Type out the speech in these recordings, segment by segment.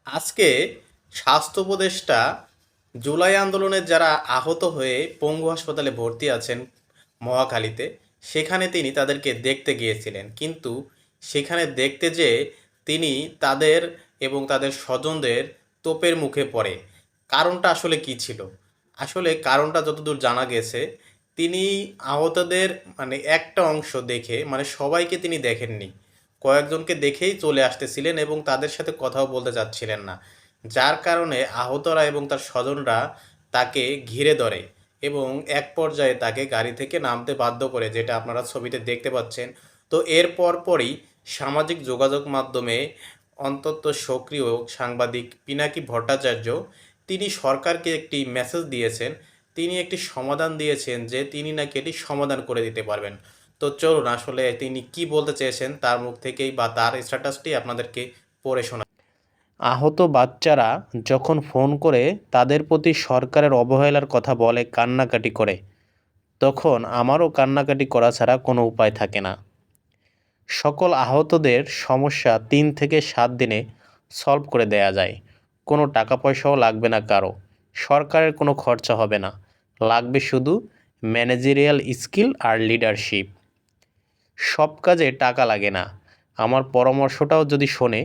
আজকে স্বাস্থ্য উপদেষ্টা জুলাই আন্দোলনের যারা আহত হয়ে পঙ্গু হাসপাতালে ভর্তি আছেন মহাখালীতে, সেখানে তিনি তাদেরকে দেখতে গিয়েছিলেন। কিন্তু সেখানে দেখতে যেয়ে তিনি তাদের এবং তাদের স্বজনদের তোপের মুখে পড়ে। কারণটা আসলে কি ছিল? আসলে কারণটা যতদূর জানা গেছে, তিনি আহতদের একটা অংশ দেখে, সবাইকে তিনি দেখেননি, কয়েকজনকে দেখেই চলে আসতেছিলেন এবং তাদের সাথে কথাও বলতে চাচ্ছিলেন না। যার কারণে আহতরা এবং তার স্বজনরা তাকে ঘিরে ধরে এবং এক পর্যায়ে তাকে গাড়ি থেকে নামতে বাধ্য করে, যেটা আপনারা ছবিতে দেখতে পাচ্ছেন। তো এর পরপরই সামাজিক যোগাযোগ মাধ্যমে অত্যন্ত সক্রিয় সাংবাদিক পিনাকি ভট্টাচার্য তিনি সরকারকে একটি মেসেজ দিয়েছেন। তিনি একটি সমাধান দিয়েছেন যে তিনি নাকি এটি সমাধান করে দিতে পারবেন। তো চলুন আসলে তিনি কি বলতে চেয়েছেন তার মুখ থেকেই বা তার স্ট্যাটাসটি আপনাদেরকে পড়ে শোনা। আহত বাচ্চারা যখন ফোন করে তাদের প্রতি সরকারের অবহেলার কথা বলে, কান্নাকাটি করে, তখন আমারও কান্নাকাটি করা ছাড়া কোনো উপায় থাকে না। সকল আহতদের সমস্যা 3 থেকে 7 দিনে সলভ করে দেয়া যায়। কোনো টাকা পয়সাও লাগবে না কারো, সরকারের কোনো খরচা হবে না, লাগবে শুধু ম্যানেজেরিয়াল স্কিল আর লিডারশিপ। সব কাজে টাকা লাগে না। আমার পরামর্শটাও যদি শোনে,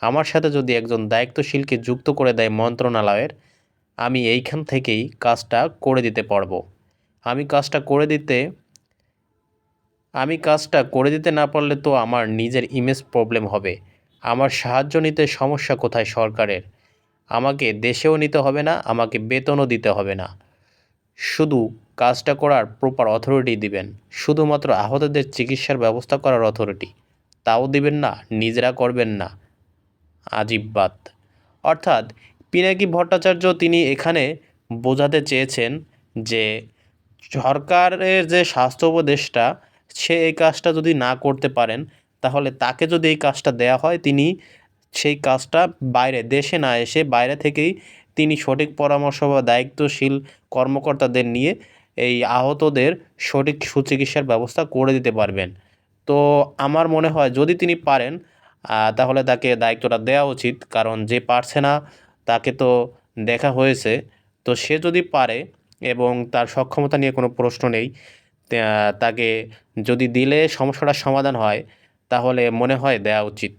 আমার সাথে যদি একজন দায়িত্বশীলকে যুক্ত করে দেয় মন্ত্রণালয়ের, আমি এইখান থেকেই কাজটা করে দিতে পারবো। আমি কাজটা করে দিতে আমি কাজটা করে দিতে না পারলে তো আমার নিজের ইমেজ প্রবলেম হবে। আমার সাহায্য নিতে সমস্যা কোথায় সরকারের? আমাকে দেশেও নিতে হবে না, আমাকে বেতনও দিতে হবে না। শুধু কাজটা করার প্রপার অথরিটি দিবেন। শুধুমাত্র আহতদের চিকিৎসার ব্যবস্থা করার অথরিটি, তাও দিবেন না, নিজেরা করবেন না। আজীব বাত। অর্থাৎ পিনাকি ভট্টাচার্য তিনি এখানে বোঝাতে চেয়েছেন যে সরকারের যে স্বাস্থ্য উপদেষ্টা, সে এই কাজটা যদি না করতে পারেন, তাহলে তাকে যদি এই কাজটা দেয়া হয়, তিনি সেই কাজটা বাইরে, দেশে না এসে বাইরে থেকেই তিনি সঠিক পরামর্শ বা দায়িত্বশীল কর্মকর্তাদের নিয়ে এই আহতদের সঠিক সুচিকিৎসার ব্যবস্থা করে দিতে পারবেন। তো আমার মনে হয় যদি তিনি পারেন, তাহলে তাকে দায়িত্বটা দেওয়া উচিত। কারণ যে পারছে না তাকে তো দেখা হয়েছে। তো সে যদি পারে এবং তার সক্ষমতা নিয়ে কোনো প্রশ্ন নেই, তাকে যদি দিলে সমস্যাটার সমাধান হয়, তাহলে মনে হয় দেওয়া উচিত।